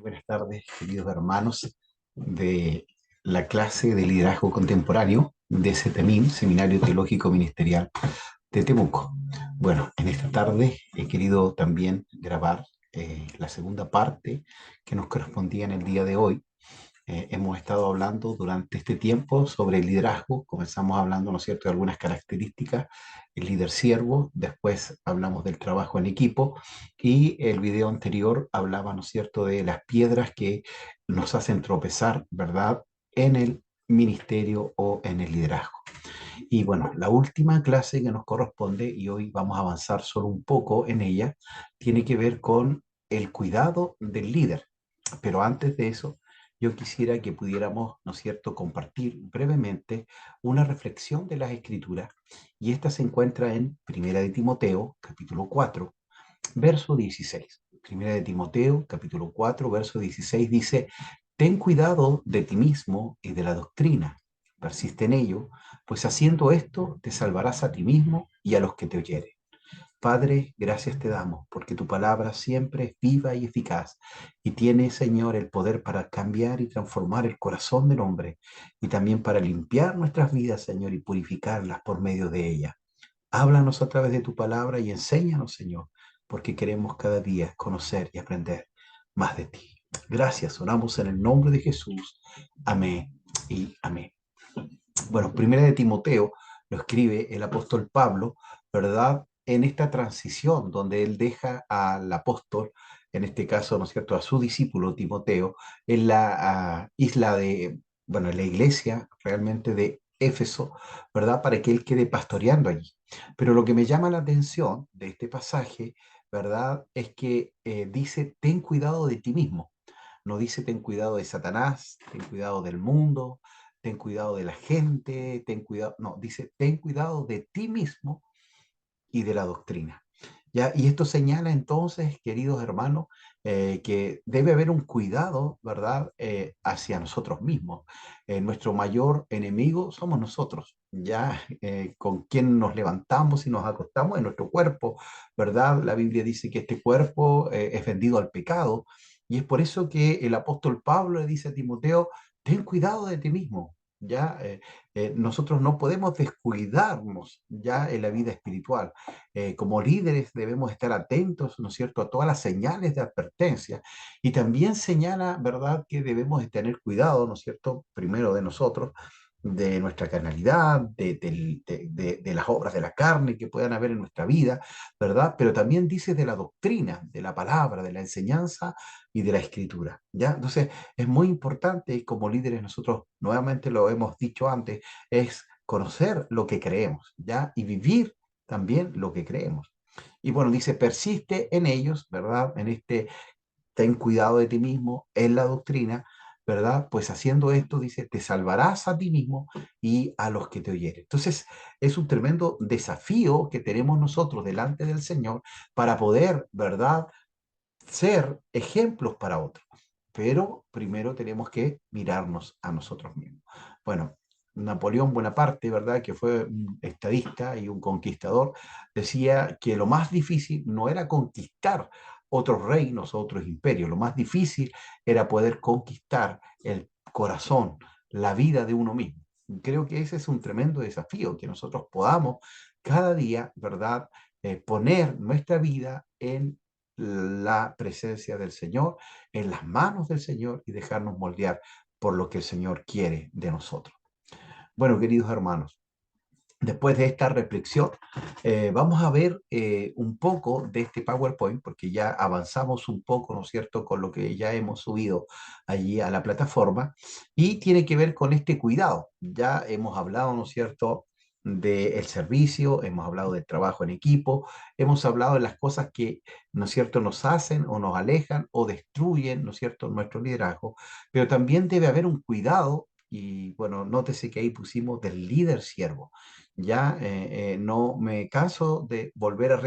Buenas tardes, queridos hermanos de la clase de liderazgo contemporáneo de CETEMIM, Seminario Teológico Ministerial de Temuco. Bueno, en esta tarde he querido también grabar la segunda parte que nos correspondía en el día de hoy. Hemos estado hablando durante este tiempo sobre el liderazgo. Comenzamos hablando, ¿no es cierto?, de algunas características, el líder siervo, después hablamos del trabajo en equipo y el video anterior hablaba, ¿no es cierto?, de las piedras que nos hacen tropezar, ¿verdad?, en el ministerio o en el liderazgo. Y bueno, la última clase que nos corresponde, y hoy vamos a avanzar solo un poco en ella, tiene que ver con el cuidado del líder. Pero antes de eso, yo quisiera que pudiéramos, ¿no es cierto?, compartir brevemente una reflexión de las Escrituras, y esta se encuentra en Primera de Timoteo, capítulo 4, verso 16. Primera de Timoteo, capítulo 4, verso 16 dice: ten cuidado de ti mismo y de la doctrina. Persiste en ello, pues haciendo esto te salvarás a ti mismo y a los que te oyeren. Padre, gracias te damos, porque tu palabra siempre es viva y eficaz y tiene, Señor, el poder para cambiar y transformar el corazón del hombre y también para limpiar nuestras vidas, Señor, y purificarlas por medio de ella. Háblanos a través de tu palabra y enséñanos, Señor, porque queremos cada día conocer y aprender más de ti. Gracias, oramos en el nombre de Jesús. Amén y amén. Bueno, Primera de Timoteo lo escribe el apóstol Pablo, ¿verdad? En esta transición donde él deja al apóstol, en este caso, ¿no es cierto?, a su discípulo Timoteo, en la isla de, bueno, en la iglesia realmente de Éfeso, ¿verdad? Para que él quede pastoreando allí. Pero lo que me llama la atención de este pasaje, ¿verdad? Es que dice, ten cuidado de ti mismo. No dice ten cuidado de Satanás, ten cuidado del mundo, ten cuidado de la gente, ten cuidado, no, dice ten cuidado de ti mismo y de la doctrina. ¿Ya? Y esto señala entonces, queridos hermanos, que debe haber un cuidado, ¿verdad?, hacia nosotros mismos. Nuestro mayor enemigo somos nosotros, ¿ya? Con quien nos levantamos y nos acostamos en nuestro cuerpo, ¿verdad? La Biblia dice que este cuerpo es vendido al pecado, y es por eso que el apóstol Pablo le dice a Timoteo, ten cuidado de ti mismo, ¿ya? Nosotros no podemos descuidarnos ya en la vida espiritual. Como líderes debemos estar atentos, ¿no es cierto?, a todas las señales de advertencia. Y también señala, ¿verdad?, que debemos de tener cuidado, ¿no es cierto?, primero de nosotros, de nuestra carnalidad, de las obras de la carne que puedan haber en nuestra vida, ¿verdad? Pero también dice de la doctrina, de la palabra, de la enseñanza y de la escritura, ¿ya? Entonces, es muy importante y como líderes nosotros, nuevamente lo hemos dicho antes, es conocer lo que creemos, ¿ya? Y vivir también lo que creemos. Y bueno, dice, persiste en ellos, ¿verdad? En este, ten cuidado de ti mismo, en la doctrina, ¿verdad? Pues haciendo esto, dice, te salvarás a ti mismo y a los que te oyeren. Entonces, es un tremendo desafío que tenemos nosotros delante del Señor para poder, ¿verdad?, ser ejemplos para otros. Pero primero tenemos que mirarnos a nosotros mismos. Bueno, Napoleón Bonaparte, ¿verdad?, que fue un estadista y un conquistador, decía que lo más difícil no era conquistar otros reinos, otros imperios, lo más difícil era poder conquistar el corazón, la vida de uno mismo. Creo que ese es un tremendo desafío, que nosotros podamos cada día, ¿verdad?, poner nuestra vida en la presencia del Señor, en las manos del Señor y dejarnos moldear por lo que el Señor quiere de nosotros. Bueno, queridos hermanos, después de esta reflexión, vamos a ver un poco de este PowerPoint, porque ya avanzamos un poco, ¿no es cierto?, con lo que ya hemos subido allí a la plataforma, y tiene que ver con este cuidado. Ya hemos hablado, ¿no es cierto?, del servicio, hemos hablado del trabajo en equipo, hemos hablado de las cosas que, ¿no es cierto?, nos hacen o nos alejan o destruyen, ¿no es cierto?, nuestro liderazgo, pero también debe haber un cuidado, y bueno, nótese que ahí pusimos del líder siervo. Ya no me canso de volver a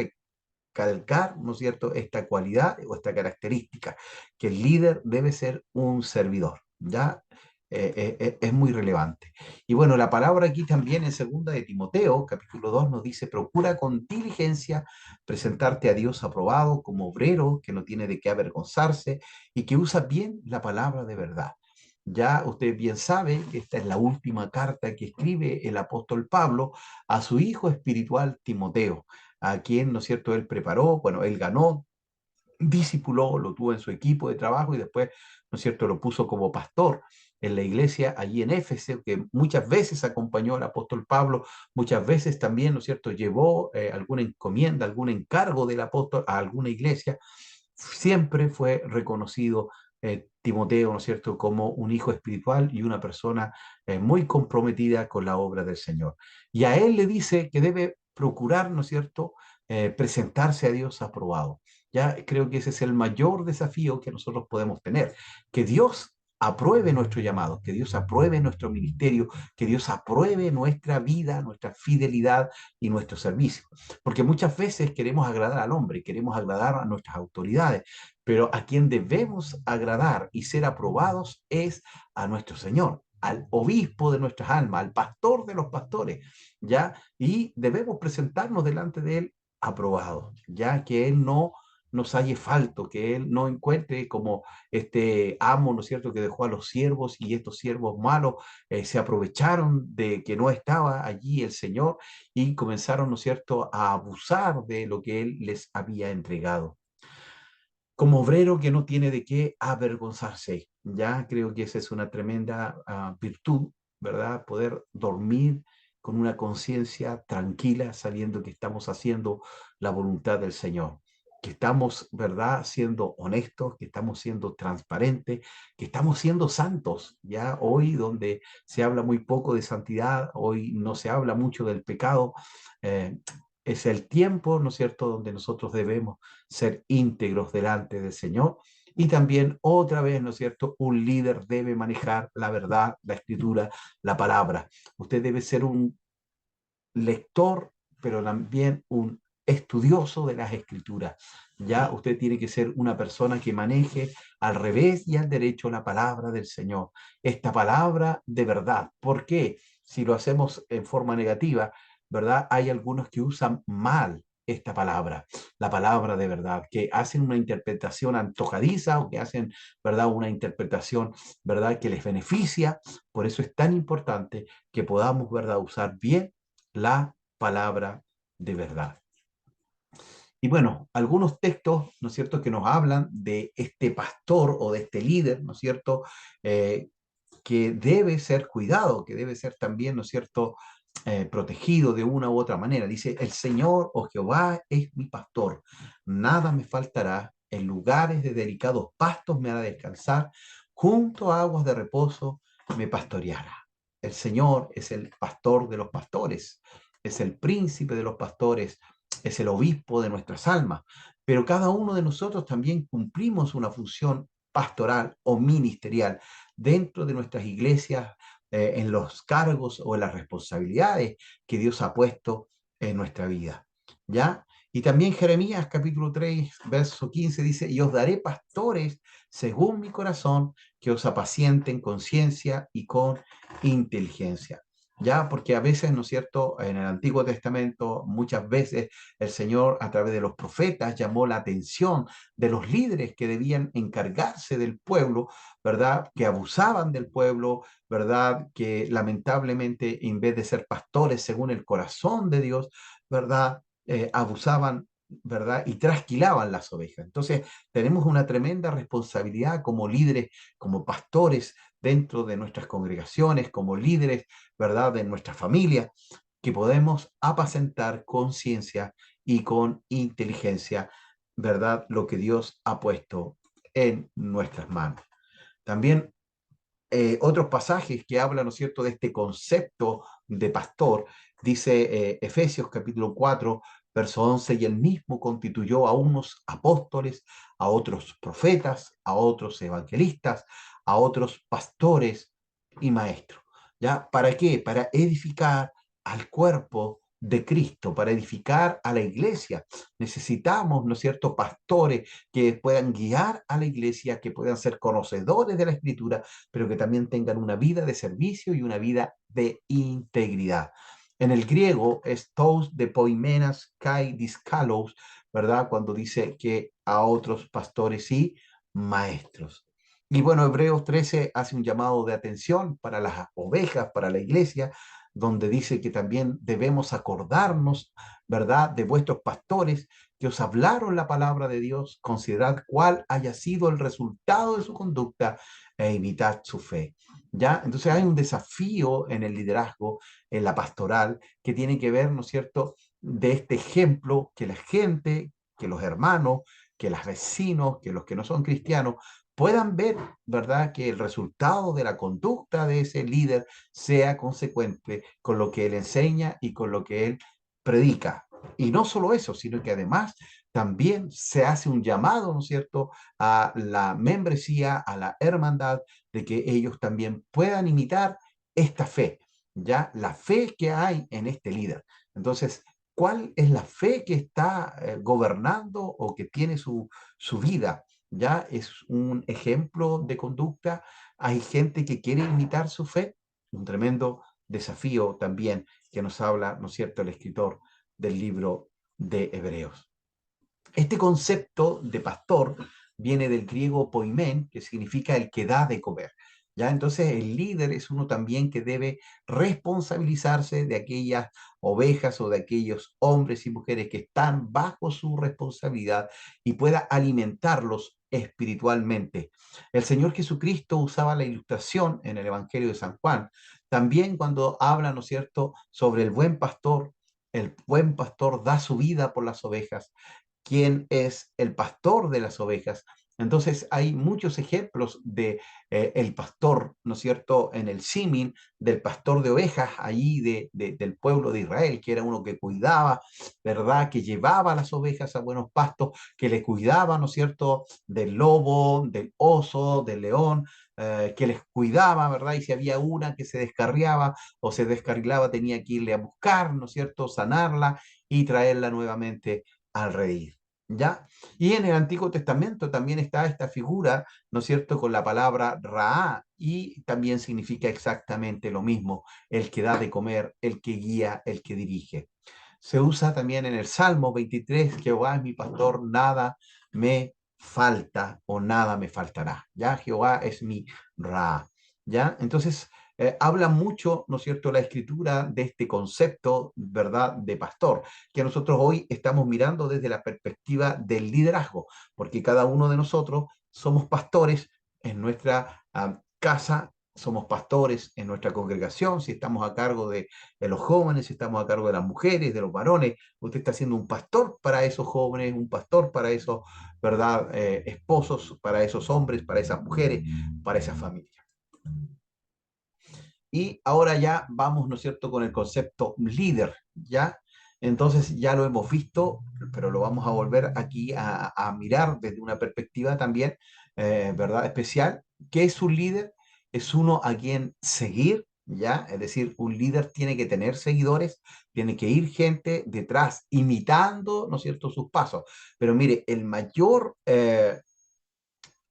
recalcar, ¿no es cierto?, esta cualidad o esta característica, que el líder debe ser un servidor, ¿ya? es muy relevante. Y bueno, la palabra aquí también en segunda de Timoteo, capítulo 2 nos dice, procura con diligencia presentarte a Dios aprobado como obrero que no tiene de qué avergonzarse y que usa bien la palabra de verdad. Ya usted bien sabe que esta es la última carta que escribe el apóstol Pablo a su hijo espiritual Timoteo, a quien, ¿no es cierto?, él preparó, bueno, él ganó, discipuló, lo tuvo en su equipo de trabajo y después, ¿no es cierto?, lo puso como pastor en la iglesia allí en Éfeso, que muchas veces acompañó al apóstol Pablo, muchas veces también, ¿no es cierto?, llevó alguna encomienda, algún encargo del apóstol a alguna iglesia. Siempre fue reconocido Timoteo, ¿no es cierto?, como un hijo espiritual y una persona muy comprometida con la obra del Señor. Y a él le dice que debe procurar, ¿no es cierto?, presentarse a Dios aprobado. Ya creo que ese es el mayor desafío que nosotros podemos tener, que Dios apruebe nuestro llamado, que Dios apruebe nuestro ministerio, que Dios apruebe nuestra vida, nuestra fidelidad y nuestro servicio. Porque muchas veces queremos agradar al hombre, queremos agradar a nuestras autoridades, pero a quien debemos agradar y ser aprobados es a nuestro Señor, al obispo de nuestras almas, al pastor de los pastores, ¿ya? Y debemos presentarnos delante de él aprobados, ya que él no nos halle falto, que él no encuentre como este amo, ¿no es cierto?, que dejó a los siervos y estos siervos malos se aprovecharon de que no estaba allí el Señor y comenzaron, ¿no es cierto?, a abusar de lo que él les había entregado. Como obrero que no tiene de qué avergonzarse, ya creo que esa es una tremenda virtud, ¿verdad? Poder dormir con una conciencia tranquila, sabiendo que estamos haciendo la voluntad del Señor, que estamos, ¿verdad?, siendo honestos, que estamos siendo transparentes, que estamos siendo santos. Ya hoy, donde se habla muy poco de santidad, hoy no se habla mucho del pecado, eh, es el tiempo, ¿no es cierto?, donde nosotros debemos ser íntegros delante del Señor. Y también otra vez, ¿no es cierto?, un líder debe manejar la verdad, la escritura, la palabra. Usted debe ser un lector, pero también un estudioso de las escrituras. Ya usted tiene que ser una persona que maneje al revés y al derecho la palabra del Señor. Esta palabra de verdad. ¿Por qué? Si lo hacemos en forma negativa, ¿verdad? Hay algunos que usan mal esta palabra, la palabra de verdad, que hacen una interpretación antojadiza o que hacen, ¿verdad?, una interpretación, ¿verdad?, que les beneficia. Por eso es tan importante que podamos, ¿verdad?, usar bien la palabra de verdad. Y bueno, algunos textos, ¿no es cierto?, que nos hablan de este pastor o de este líder, ¿no es cierto?, eh, que debe ser cuidado, que debe ser también, ¿no es cierto?, protegido de una u otra manera. Dice, el Señor o Jehová es mi pastor, nada me faltará, en lugares de delicados pastos me hará descansar, junto a aguas de reposo me pastoreará. El Señor es el pastor de los pastores, es el príncipe de los pastores, es el obispo de nuestras almas, pero cada uno de nosotros también cumplimos una función pastoral o ministerial dentro de nuestras iglesias, en los cargos o en las responsabilidades que Dios ha puesto en nuestra vida. ¿Ya? Y también Jeremías capítulo 3, verso 15 dice, y os daré pastores según mi corazón, que os apacienten con ciencia y con inteligencia. Ya, porque a veces, ¿no es cierto?, en el Antiguo Testamento, muchas veces el Señor a través de los profetas llamó la atención de los líderes que debían encargarse del pueblo, ¿verdad?, que abusaban del pueblo, ¿verdad?, que lamentablemente en vez de ser pastores según el corazón de Dios, ¿verdad?, abusaban, ¿verdad?, y trasquilaban las ovejas. Entonces, tenemos una tremenda responsabilidad como líderes, como pastores dentro de nuestras congregaciones, como líderes, ¿verdad?, de nuestra familia, que podemos apacentar con ciencia y con inteligencia, ¿verdad?, lo que Dios ha puesto en nuestras manos. También otros pasajes que hablan, ¿no es cierto?, de este concepto de pastor, dice Efesios capítulo 4, verso 11, y él mismo constituyó a unos apóstoles, a otros profetas, a otros evangelistas, a otros pastores y maestros. ¿Ya? ¿Para qué? Para edificar al cuerpo de Cristo, para edificar a la iglesia. Necesitamos, ¿no es cierto?, pastores que puedan guiar a la iglesia, que puedan ser conocedores de la Escritura, pero que también tengan una vida de servicio y una vida de integridad. En el griego es tous de poimenas kai diskalos, ¿verdad? Cuando dice que a otros pastores y maestros. Y bueno, Hebreos 13 hace un llamado de atención para las ovejas, para la iglesia, donde dice que también debemos acordarnos, ¿verdad?, de vuestros pastores que os hablaron la palabra de Dios, considerad cuál haya sido el resultado de su conducta e imitad su fe. ¿Ya? Entonces hay un desafío en el liderazgo, en la pastoral, que tiene que ver, ¿no es cierto?, de este ejemplo que la gente, que los hermanos, que los vecinos, que los que no son cristianos, puedan ver, ¿verdad?, que el resultado de la conducta de ese líder sea consecuente con lo que él enseña y con lo que él predica. Y no solo eso, sino que además también se hace un llamado, ¿no es cierto?, a la membresía, a la hermandad, de que ellos también puedan imitar esta fe, ¿ya? La fe que hay en este líder. Entonces, ¿cuál es la fe que está gobernando o que tiene su vida? ¿Ya? Es un ejemplo de conducta. Hay gente que quiere imitar su fe. Un tremendo desafío también que nos habla, ¿no es cierto?, el escritor del libro de Hebreos. Este concepto de pastor viene del griego poimen, que significa el que da de comer. ¿Ya? Entonces el líder es uno también que debe responsabilizarse de aquellas ovejas o de aquellos hombres y mujeres que están bajo su responsabilidad y pueda alimentarlos espiritualmente. El Señor Jesucristo usaba la ilustración en el Evangelio de San Juan, también cuando habla, ¿no es cierto?, sobre el buen pastor da su vida por las ovejas, quién es el pastor de las ovejas. Entonces hay muchos ejemplos de el pastor, ¿no es cierto?, en el símil del pastor de ovejas allí del pueblo de Israel, que era uno que cuidaba, ¿verdad?, que llevaba a las ovejas a buenos pastos, que le cuidaba, ¿no es cierto?, del lobo, del oso, del león, que les cuidaba, ¿verdad? Y si había una que se descarriaba o se descarrilaba, tenía que irle a buscar, ¿no es cierto?, sanarla y traerla nuevamente al redil. ¿Ya? Y en el Antiguo Testamento también está esta figura, ¿no es cierto?, con la palabra Raá, y también significa exactamente lo mismo, el que da de comer, el que guía, el que dirige. Se usa también en el Salmo 23, Jehová es mi pastor, nada me falta o nada me faltará. ¿Ya? Jehová es mi Ra. ¿Ya? Entonces, habla mucho, ¿no es cierto?, la escritura de este concepto, ¿verdad?, de pastor, que nosotros hoy estamos mirando desde la perspectiva del liderazgo, porque cada uno de nosotros somos pastores en nuestra casa, somos pastores en nuestra congregación, si estamos a cargo de los jóvenes, si estamos a cargo de las mujeres, de los varones, usted está siendo un pastor para esos jóvenes, un pastor para esos, ¿verdad?, esposos, para esos hombres, para esas mujeres, para esas familias. Y ahora ya vamos, ¿no es cierto?, con el concepto líder, ¿ya? Entonces ya lo hemos visto, pero lo vamos a volver aquí a mirar desde una perspectiva también, ¿verdad?, especial. ¿Qué es un líder? Es uno a quien seguir, ¿ya? Es decir, un líder tiene que tener seguidores, tiene que ir gente detrás imitando, ¿no es cierto?, sus pasos. Pero mire, el mayor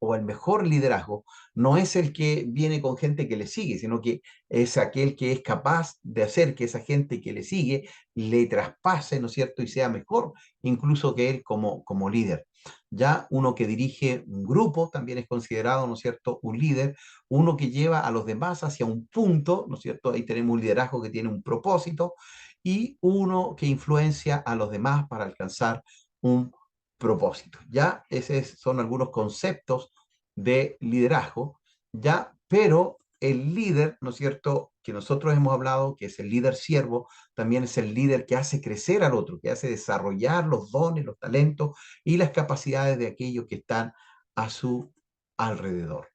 o el mejor liderazgo no es el que viene con gente que le sigue, sino que es aquel que es capaz de hacer que esa gente que le sigue le traspase, ¿no es cierto?, y sea mejor incluso que él como líder. Ya uno que dirige un grupo también es considerado, ¿no es cierto?, un líder, uno que lleva a los demás hacia un punto, ¿no es cierto? Ahí tenemos un liderazgo que tiene un propósito y uno que influencia a los demás para alcanzar un propósito. Ya, esos son algunos conceptos de liderazgo, ya, pero el líder, ¿no es cierto?, que nosotros hemos hablado, que es el líder siervo, también es el líder que hace crecer al otro, que hace desarrollar los dones, los talentos y las capacidades de aquellos que están a su alrededor.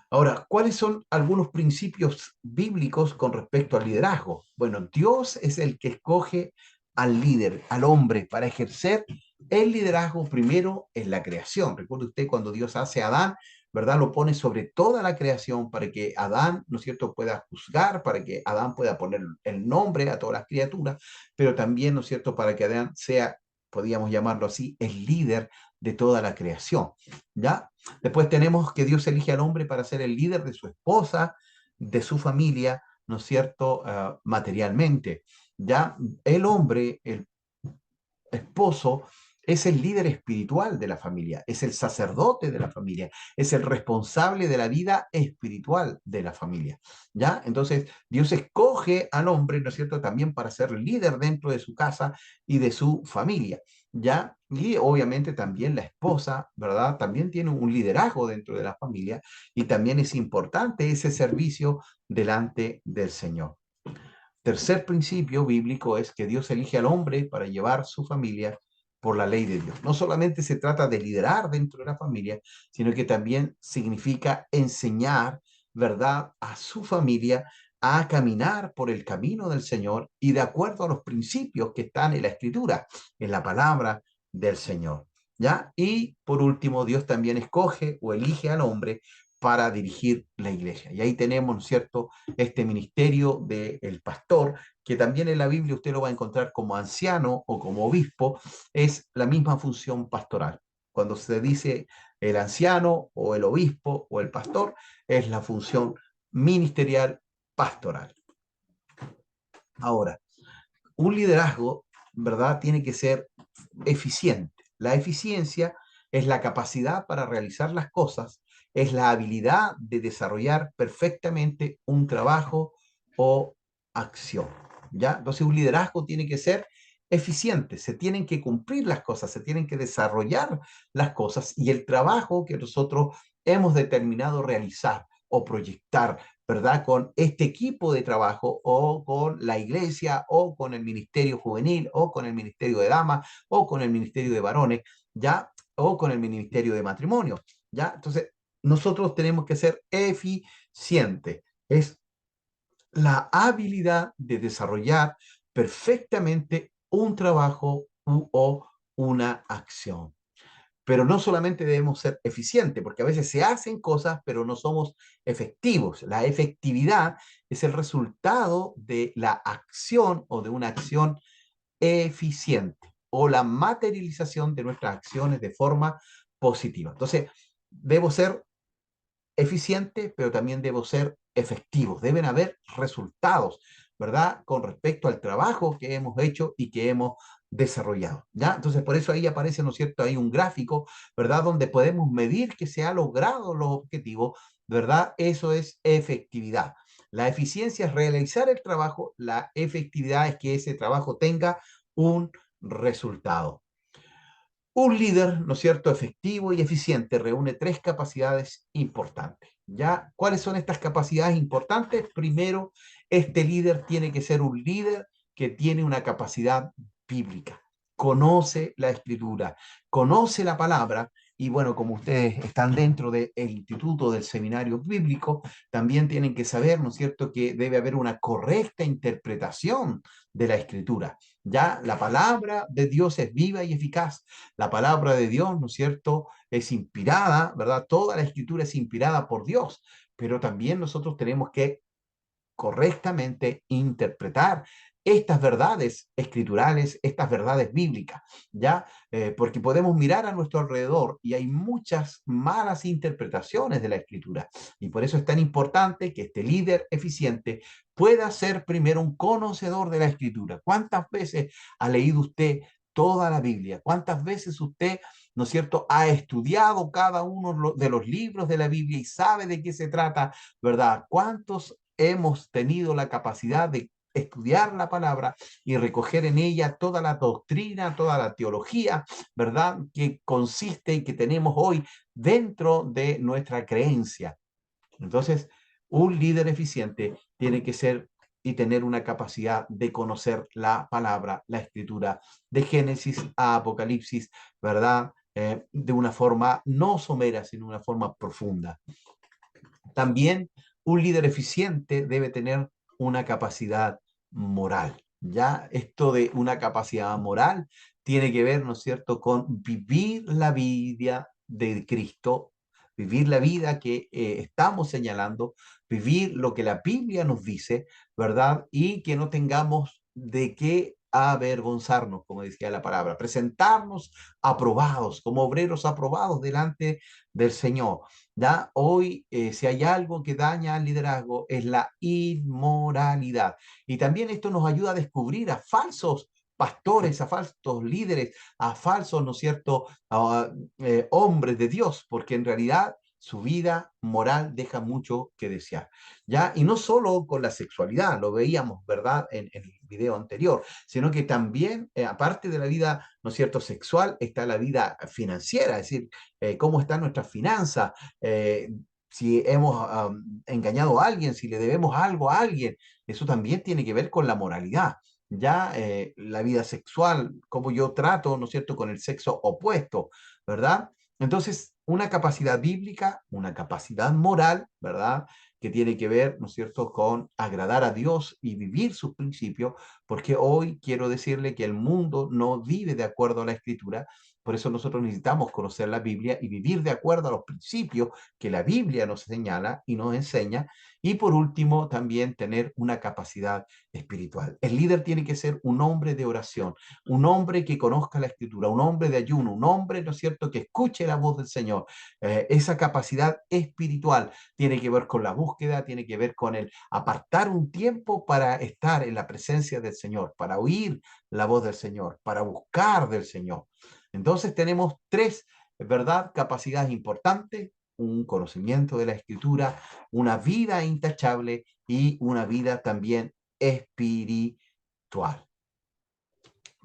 Ahora, ¿cuáles son algunos principios bíblicos con respecto al liderazgo? Bueno, Dios es el que escoge al líder, al hombre, para ejercer el liderazgo primero en la creación. Recuerde usted cuando Dios hace a Adán, ¿verdad? Lo pone sobre toda la creación para que Adán, ¿no es cierto?, pueda juzgar, para que Adán pueda poner el nombre a todas las criaturas, pero también, ¿no es cierto?, para que Adán sea, podríamos llamarlo así, el líder de toda la creación, ¿ya? Después tenemos que Dios elige al hombre para ser el líder de su esposa, de su familia, ¿no es cierto?, materialmente, ¿ya? El hombre, el esposo, es el líder espiritual de la familia, es el sacerdote de la familia, es el responsable de la vida espiritual de la familia, ¿ya? Entonces, Dios escoge al hombre, ¿no es cierto?, también para ser líder dentro de su casa y de su familia, ¿ya? Y obviamente también la esposa, ¿verdad? También tiene un liderazgo dentro de la familia y también es importante ese servicio delante del Señor. Tercer principio bíblico es que Dios elige al hombre para llevar su familia por la ley de Dios. No solamente se trata de liderar dentro de la familia, sino que también significa enseñar, ¿verdad?, a su familia a caminar por el camino del Señor y de acuerdo a los principios que están en la Escritura, en la palabra del Señor. ¿Ya? Y por último, Dios también escoge o elige al hombre para dirigir la iglesia. Y ahí tenemos, ¿no es cierto?, este ministerio del pastor, que también en la Biblia usted lo va a encontrar como anciano o como obispo, es la misma función pastoral. Cuando se dice el anciano o el obispo o el pastor, es la función ministerial pastoral. Ahora, un liderazgo, ¿verdad?, tiene que ser eficiente. La eficiencia es la capacidad para realizar las cosas, es la habilidad de desarrollar perfectamente un trabajo o acción. ¿Ya? Entonces un liderazgo tiene que ser eficiente, se tienen que cumplir las cosas, se tienen que desarrollar las cosas y el trabajo que nosotros hemos determinado realizar o proyectar, ¿verdad? Con este equipo de trabajo o con la iglesia o con el ministerio juvenil o con el ministerio de damas o con el ministerio de varones, ¿ya? O con el ministerio de matrimonio, ¿ya? Entonces, nosotros tenemos que ser eficientes. Es la habilidad de desarrollar perfectamente un trabajo o una acción. Pero no solamente debemos ser eficientes, porque a veces se hacen cosas, pero no somos efectivos. La efectividad es el resultado de la acción o de una acción eficiente o la materialización de nuestras acciones de forma positiva. Entonces, debo ser eficiente, pero también debo ser efectivo. Deben haber resultados, ¿verdad? Con respecto al trabajo que hemos hecho y que hemos desarrollado, ¿ya? Entonces, por eso ahí aparece, ¿no es cierto?, ahí un gráfico, ¿verdad?, donde podemos medir que se ha logrado los objetivos, ¿verdad? Eso es efectividad. La eficiencia es realizar el trabajo, la efectividad es que ese trabajo tenga un resultado. Un líder, ¿no es cierto?, efectivo y eficiente reúne tres capacidades importantes. ¿Ya? ¿Cuáles son estas capacidades importantes? Primero, este líder tiene que ser un líder que tiene una capacidad bíblica. Conoce la escritura, conoce la palabra y bueno, como ustedes están dentro del instituto del seminario bíblico, también tienen que saber, ¿no es cierto?, que debe haber una correcta interpretación de la escritura. Ya la palabra de Dios es viva y eficaz. La palabra de Dios, ¿no es cierto?, es inspirada, ¿verdad? Toda la escritura es inspirada por Dios, pero también nosotros tenemos que correctamente interpretar estas verdades escriturales, estas verdades bíblicas, ¿ya? Porque podemos mirar a nuestro alrededor y hay muchas malas interpretaciones de la escritura. Y por eso es tan importante que este líder eficiente pueda ser primero un conocedor de la escritura. ¿Cuántas veces ha leído usted toda la Biblia? ¿Cuántas veces usted, ¿no es cierto?, ha estudiado cada uno de los libros de la Biblia y sabe de qué se trata, ¿verdad? ¿Cuántos hemos tenido la capacidad de estudiar la palabra y recoger en ella toda la doctrina, toda la teología, ¿verdad?, que consiste y que tenemos hoy dentro de nuestra creencia? Entonces, un líder eficiente tiene que ser y tener una capacidad de conocer la palabra, la escritura, de Génesis a Apocalipsis, ¿verdad? De una forma no somera, sino una forma profunda. También un líder eficiente debe tener una capacidad moral. Ya esto de una capacidad moral tiene que ver, ¿no es cierto?, con vivir la vida de Cristo vivir la vida que estamos señalando, vivir lo que la Biblia nos dice, ¿verdad? Y que no tengamos de qué avergonzarnos, como decía la palabra, presentarnos aprobados, como obreros aprobados delante del Señor. ¿Ya? Hoy, si hay algo que daña al liderazgo, es la inmoralidad. Y también esto nos ayuda a descubrir a falsos pastores, a falsos líderes, a falsos, ¿no es cierto?, hombres de Dios, porque en realidad su vida moral deja mucho que desear, ¿ya? Y no solo con la sexualidad, lo veíamos, ¿verdad?, en el video anterior, sino que también, aparte de la vida, ¿no es cierto?, sexual, está la vida financiera, es decir, cómo están nuestras finanzas, eh, si hemos engañado a alguien, si le debemos algo a alguien, eso también tiene que ver con la moralidad. Ya la vida sexual, cómo yo trato, ¿no es cierto?, con el sexo opuesto, ¿verdad? Entonces, una capacidad bíblica, una capacidad moral, ¿verdad?, que tiene que ver, ¿no es cierto?, con agradar a Dios y vivir sus principios, porque hoy quiero decirle que el mundo no vive de acuerdo a la Escritura, por eso nosotros necesitamos conocer la Biblia y vivir de acuerdo a los principios que la Biblia nos señala y nos enseña. Y por último, también tener una capacidad espiritual. El líder tiene que ser un hombre de oración, un hombre que conozca la Escritura, un hombre de ayuno, un hombre, ¿no es cierto?, que escuche la voz del Señor. Esa capacidad espiritual tiene que ver con la búsqueda, tiene que ver con el apartar un tiempo para estar en la presencia del Señor, para oír la voz del Señor, para buscar del Señor. Entonces tenemos tres, ¿verdad?, capacidades importantes: un conocimiento de la Escritura, una vida intachable y una vida también espiritual.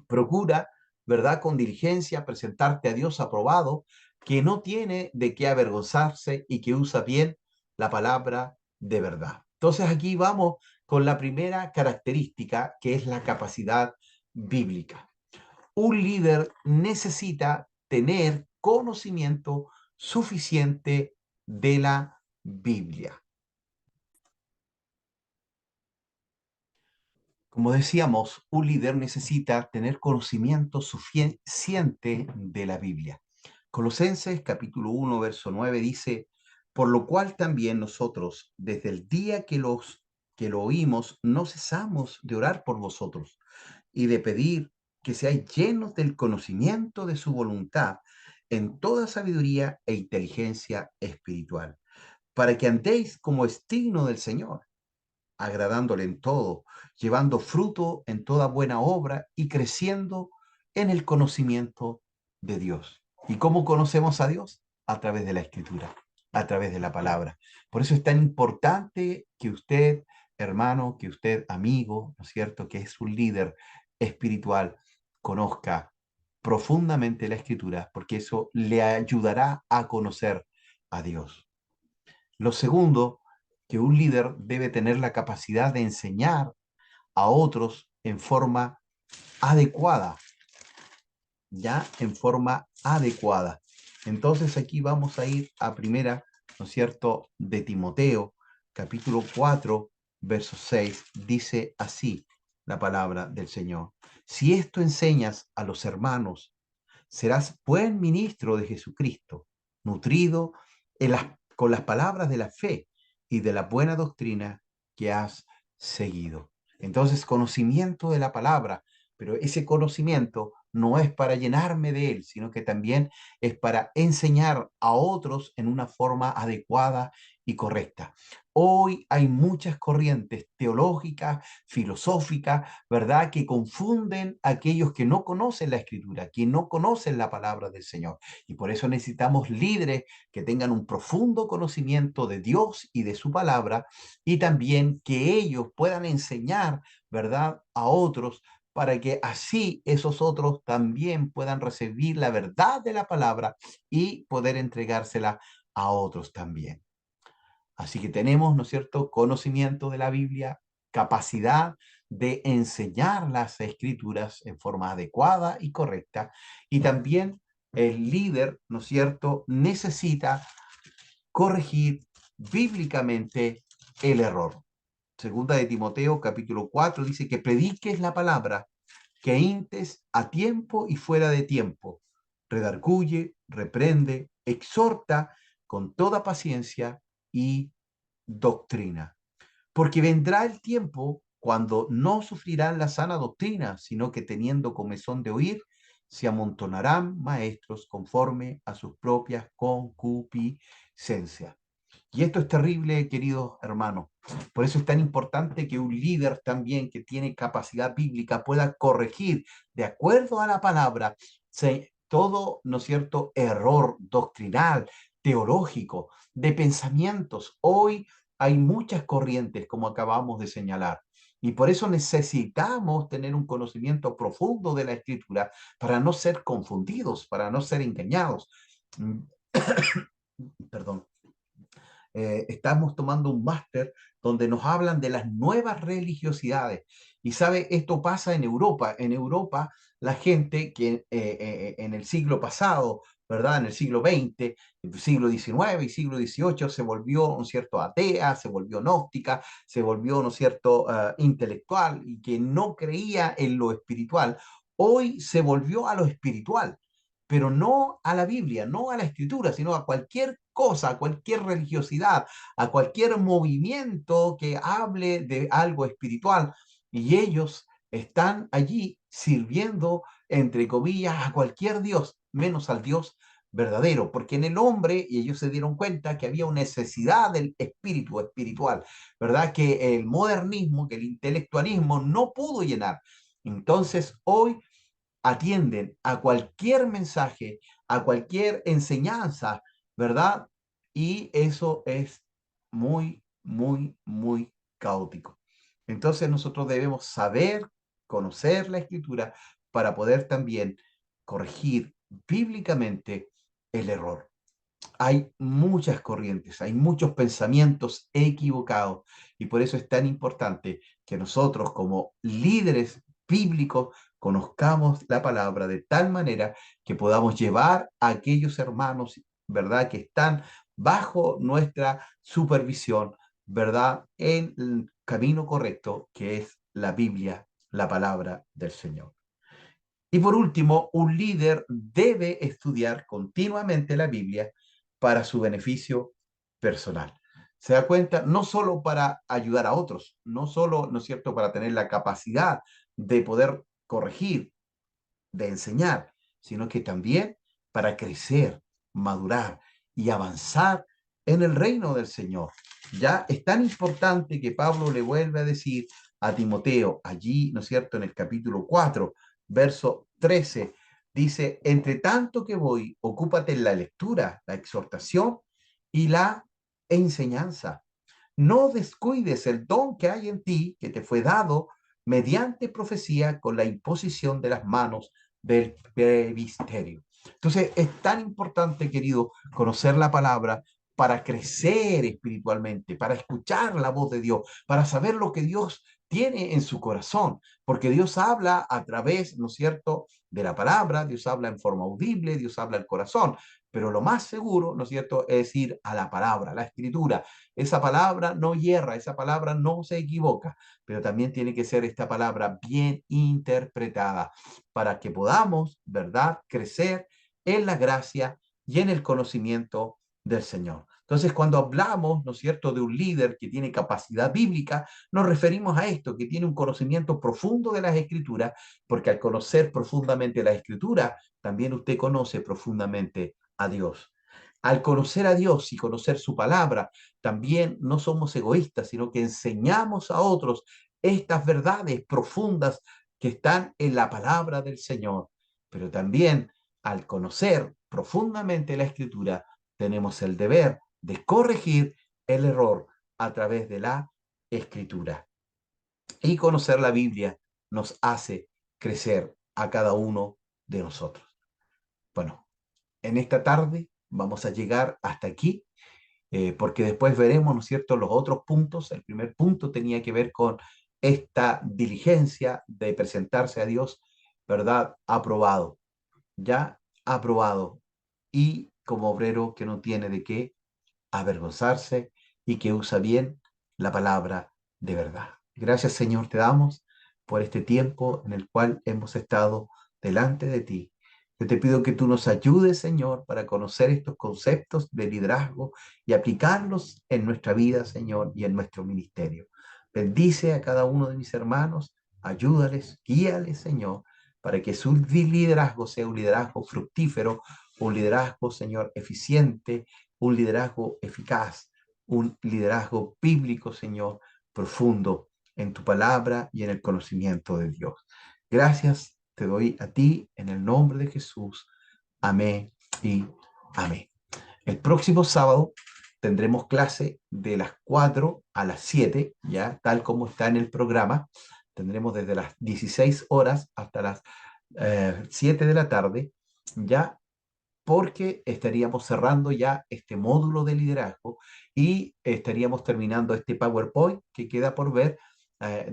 Procura, ¿verdad?, con diligencia presentarte a Dios aprobado, que no tiene de qué avergonzarse y que usa bien la palabra de verdad. Entonces aquí vamos con la primera característica, que es la capacidad bíblica. Un líder necesita tener conocimiento suficiente de la Biblia. Como decíamos, un líder necesita tener conocimiento suficiente de la Biblia. Colosenses capítulo 1, verso 9 dice: por lo cual también nosotros, desde el día que lo oímos, no cesamos de orar por vosotros y de pedir que seáis llenos del conocimiento de su voluntad en toda sabiduría e inteligencia espiritual, para que andéis como es digno del Señor, agradándole en todo, llevando fruto en toda buena obra y creciendo en el conocimiento de Dios. ¿Y cómo conocemos a Dios? A través de la Escritura, a través de la palabra. Por eso es tan importante que usted, hermano, que usted, amigo, ¿no es cierto?, que es un líder espiritual, conozca profundamente la Escritura, porque eso le ayudará a conocer a Dios. Lo segundo, que un líder debe tener la capacidad de enseñar a otros en forma adecuada, ya en forma adecuada. Entonces aquí vamos a ir a primera, ¿no es cierto?, de Timoteo, capítulo 4, verso 6, dice así la palabra del Señor: si esto enseñas a los hermanos, serás buen ministro de Jesucristo, nutrido con las palabras de la fe y de la buena doctrina que has seguido. Entonces, conocimiento de la palabra, pero ese conocimiento no es para llenarme de él, sino que también es para enseñar a otros en una forma adecuada y correcta. Hoy hay muchas corrientes teológicas, filosóficas, ¿verdad?, que confunden a aquellos que no conocen la Escritura, que no conocen la palabra del Señor. Y por eso necesitamos líderes que tengan un profundo conocimiento de Dios y de su palabra, y también que ellos puedan enseñar, ¿verdad?, a otros, para que así esos otros también puedan recibir la verdad de la palabra y poder entregársela a otros también. Así que tenemos, ¿no es cierto?, conocimiento de la Biblia, capacidad de enseñar las escrituras en forma adecuada y correcta, y también el líder, ¿no es cierto?, necesita corregir bíblicamente el error. Segunda de Timoteo, capítulo 4, dice que prediques la palabra, que intes a tiempo y fuera de tiempo, redarguye, reprende, exhorta con toda paciencia y doctrina. Porque vendrá el tiempo cuando no sufrirán la sana doctrina, sino que teniendo comezón de oír, se amontonarán maestros conforme a sus propias concupiscencias. Y esto es terrible, queridos hermanos. Por eso es tan importante que un líder también que tiene capacidad bíblica pueda corregir de acuerdo a la palabra todo, ¿no es cierto?, error doctrinal, teológico, de pensamientos. Hoy hay muchas corrientes, como acabamos de señalar. Y por eso necesitamos tener un conocimiento profundo de la escritura para no ser confundidos, para no ser engañados. Perdón. Estamos tomando un máster donde nos hablan de las nuevas religiosidades. Y sabe, esto pasa en Europa. En Europa, la gente que en el siglo pasado, ¿verdad? En el siglo XX, el siglo XIX y siglo XVIII se volvió, ¿no es cierto?, atea, se volvió gnóstica, se volvió, ¿no es cierto?, intelectual y que no creía en lo espiritual. Hoy se volvió a lo espiritual, pero no a la Biblia, no a la Escritura, sino a cualquier cosa, a cualquier religiosidad, a cualquier movimiento que hable de algo espiritual. Y ellos están allí sirviendo, entre comillas, a cualquier Dios, menos al Dios verdadero, porque en el hombre, y ellos se dieron cuenta que había una necesidad del espíritu espiritual, ¿verdad? Que el modernismo, que el intelectualismo no pudo llenar. Entonces, hoy atienden a cualquier mensaje, a cualquier enseñanza, ¿verdad? Y eso es muy, muy, muy caótico. Entonces nosotros debemos saber, conocer la escritura para poder también corregir bíblicamente el error. Hay muchas corrientes, hay muchos pensamientos equivocados y por eso es tan importante que nosotros como líderes bíblicos conozcamos la palabra de tal manera que podamos llevar a aquellos hermanos, ¿verdad?, que están bajo nuestra supervisión, ¿verdad?, en el camino correcto que es la Biblia, la palabra del Señor. Y por último, un líder debe estudiar continuamente la Biblia para su beneficio personal. Se da cuenta, no solo para ayudar a otros, no solo, ¿no es cierto?, para tener la capacidad de poder corregir, de enseñar, sino que también para crecer, madurar y avanzar en el reino del Señor. Ya es tan importante que Pablo le vuelve a decir a Timoteo, allí, ¿no es cierto?, en el capítulo 4, verso 13, dice, entre tanto que voy, ocúpate en la lectura, la exhortación y la enseñanza. No descuides el don que hay en ti, que te fue dado mediante profecía con la imposición de las manos del presbiterio. Entonces, es tan importante, querido, conocer la palabra para crecer espiritualmente, para escuchar la voz de Dios, para saber lo que Dios tiene en su corazón, porque Dios habla a través, ¿no es cierto?, de la palabra, Dios habla en forma audible, Dios habla al corazón, pero lo más seguro, ¿no es cierto?, es ir a la palabra, a la escritura. Esa palabra no hierra, esa palabra no se equivoca, pero también tiene que ser esta palabra bien interpretada para que podamos, ¿verdad?, crecer en la gracia y en el conocimiento del Señor. Entonces, cuando hablamos, ¿no es cierto?, de un líder que tiene capacidad bíblica, nos referimos a esto, que tiene un conocimiento profundo de las Escrituras, porque al conocer profundamente las Escrituras, también usted conoce profundamente a Dios. Al conocer a Dios y conocer su palabra, también no somos egoístas, sino que enseñamos a otros estas verdades profundas que están en la palabra del Señor. Pero también al conocer profundamente la Escritura, tenemos el deber de corregir el error a través de la Escritura. Y conocer la Biblia nos hace crecer a cada uno de nosotros. Bueno, en esta tarde vamos a llegar hasta aquí, porque después veremos, ¿no es cierto?, los otros puntos. El primer punto tenía que ver con esta diligencia de presentarse a Dios, ¿verdad?, aprobado, ya aprobado, y como obrero que no tiene de qué avergonzarse y que usa bien la palabra de verdad. Gracias, Señor, te damos por este tiempo en el cual hemos estado delante de ti Yo te pido que tú nos ayudes, Señor, para conocer estos conceptos de liderazgo y aplicarlos en nuestra vida, Señor, y en nuestro ministerio. Bendice a cada uno de mis hermanos, ayúdales, guíales, Señor, para que su liderazgo sea un liderazgo fructífero, un liderazgo, Señor, eficiente, un liderazgo eficaz, un liderazgo bíblico, Señor, profundo en tu palabra y en el conocimiento de Dios. Gracias te doy a ti en el nombre de Jesús. Amén y amén. El próximo sábado tendremos clase de las 4 a las 7, ya tal como está en el programa. Tendremos desde las 16 horas hasta las 7 de la tarde, ya porque estaríamos cerrando ya este módulo de liderazgo y estaríamos terminando este PowerPoint que queda por ver,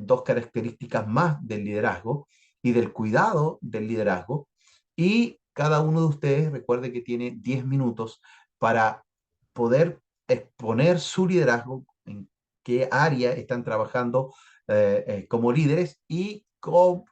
dos características más del liderazgo y del cuidado del liderazgo. Y cada uno de ustedes recuerde que tiene 10 minutos para poder exponer su liderazgo, en qué área están trabajando como líderes y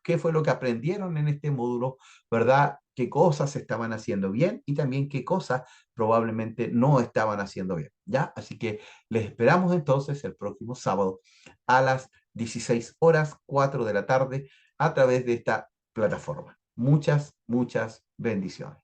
qué fue lo que aprendieron en este módulo, ¿verdad? Qué cosas estaban haciendo bien y también qué cosas probablemente no estaban haciendo bien, ¿ya? Así que les esperamos entonces el próximo sábado a las 16 horas, 4 de la tarde, a través de esta plataforma. Muchas, muchas bendiciones.